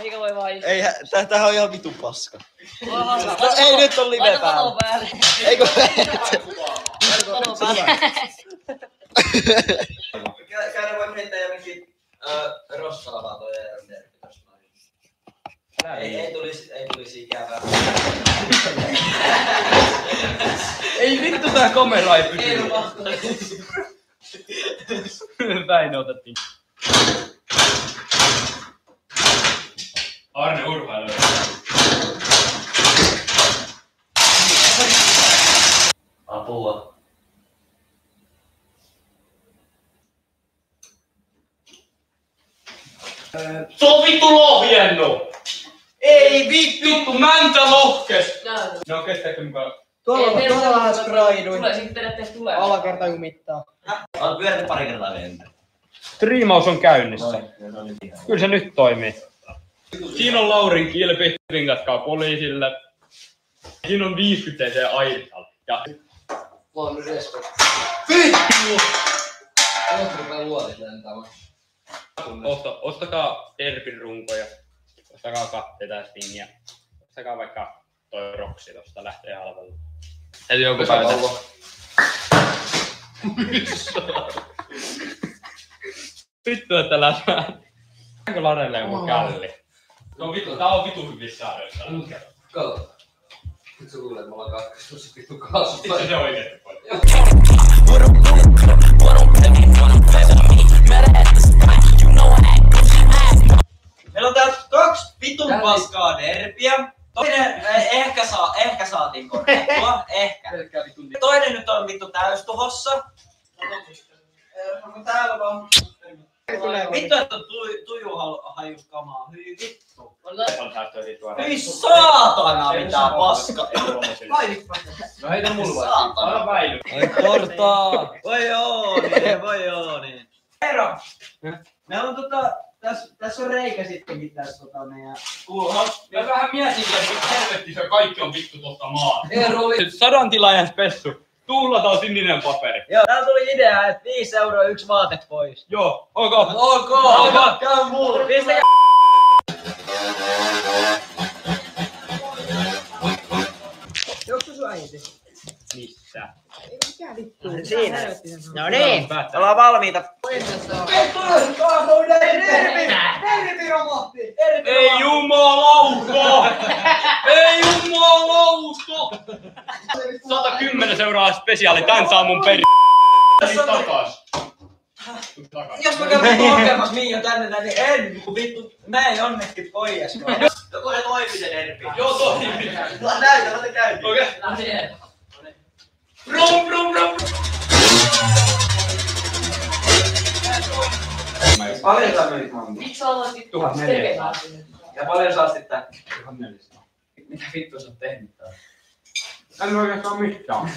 Eikä voi vaan istua. Ei, tämähän on ihan vitun paska. No ei, nyt on live Laita päällä. valo päälle. Eikö? Valo päälle. Käydään voin heittää jonnekin rossalavatoja ja nervi tossa noin. Ei tulisi ikävää. Ei vittu tää kamera ei pysy. Ei mahtu. Väine otettiin. Arne urhailu. Apua. Se on vittu lohjennu! Ei vittu! Vittu mäntä lohkes! Näytä. No kestääkö mukaan? Tuolla vähän spraiduin. Tulee sitten periaatteessa tulee. Alakerta kun mittaa. Olet pyörinyt pari kertaa vielä. Striimaus on käynnissä. Kyllä se nyt toimii. Siinä on Laurin kilpi, ringatkaa poliisille. Siinä on 50 se Airsal. Ja Voi nyt resko. Vittu! Kohta rupee luotit lentämään. Ostakaa Erpin runkoja. Ostakaa katteita ja spinniä. Ostakaa vaikka toi Roksi tosta, lähtee halvalla. Täytyy joku päivä. Vittu, että lähtää. Onko Larelle joku källi? No vittu, tää on vittu hyvissä ajoissa. Kato. Nyt sä luulet, että me ollaan katkaistu se vittu kaasusta. Itse se oikeesti voi. Meillä on täällä 2 vitun paskaa derpiä. Toinen ehkä saatiin korjattua. Ehkä. Toinen nyt on vittu täystuhossa. Onko täällä vaan? Vittu, että Tuju hajus kamaa. Hyi vittu. Hyi saatana mitään paska. No heitä mulla Saatana. vaan. Väily. Ai tortaa. Voi Jooni. Eero. Meillä on tässä on reikä sittenkin tässä meidän kulhos. Mä vähän mietinkin, että helvettissä kaikki on vittu tosta maa. Eero oli. 100 tilaajan spessu. Tuhlataan sininen paperi. Joo, täällä tuli idea, että 5 € 1 vaate pois. Joo, ok. Ok, käy mulle. Pistäkää. Joku sun äiti? Missä? Mikä vittu? Siinä. No Kuka niin, on päättänyt? ollaan valmiita. Ei jumalauta! Ei jumalauta! 110 € spesiaali, tän saa mun peri... takas. Jos mä käyn vittu hakemassa Miia tänne näin, niin en vittu, mä en jonnekin pois. Joko se toimi se derpi? Joo, toimi. Näytä, ota käyntiin. Okei. Lähde. Brum. Paljon sä myit mamma? Miksi sä aloitit 1400. tekemään? Ja paljon sä ostit tää? 1400. Mitä vittu sä oot tehnyt tää? En oikeastaan mitään.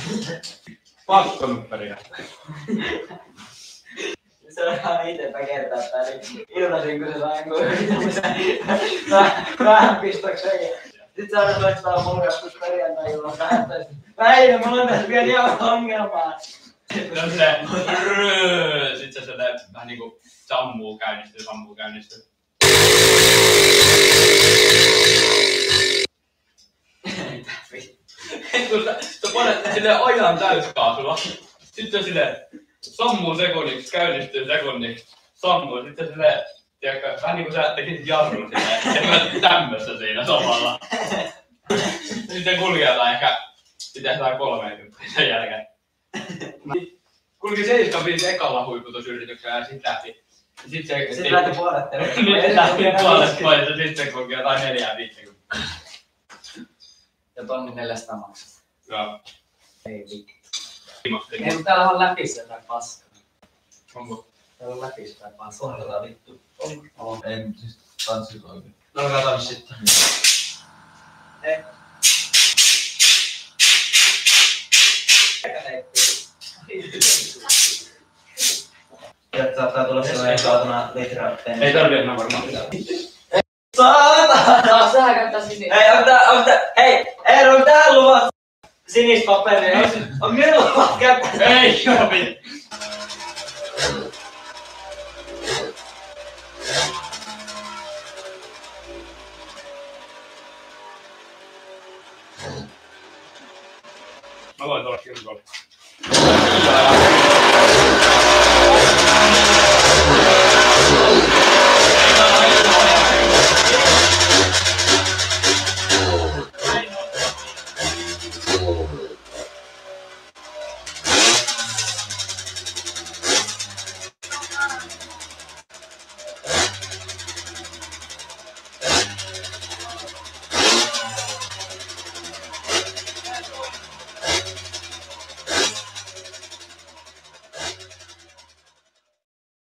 Paskonut periaatteessa. Se on ihan itepä kertaa tää, niin iltaisin kun se saa vähän pistokseen. Sit sä aina soittaa mulle joskus perjantai-illan päättäisi. Päivä, mulla on tässä vielä ihan ongelmaa. No se sit se vähän niinku sammuu käynnistyy. Kun sä panet silleen ajan täyskaasulla, sit se silleen sammuu sekunniksi, käynnistyy sekunniksi, sammuu, sit se silleen, tiedätkö, vähän niinku sä tekisit jarrun silleen, tekemättä tämmössä siinä samalla. Sitten kuljetaan ehkä, pitäis jotain 30 sen jälkeen. Kulki 75 ekalla huiputusyrityksellä ja sit lähti. Sitten lähti puolet terveys. Niin, lähti puolet pois ja sitten kulki jotain 4-50. Ja 1400 maksaa. Joo. Ei vittu. Ei, Ei, mutta täällä on läpi sitä paskaa. onko? Täällä on läpi sitä paskaa. Onko vittu? Ei, siis tanssit oikein. No kato sitten. Ja saattaa tulla sellainen kaatuna litra. Ei tarvii enää varmaan. Saatana! Sähän käyttää sinne. Hei, onko tää luvat sinistä paperia? On minulla luvat käyttää. Ei oo vittu. tuolla kirkolla.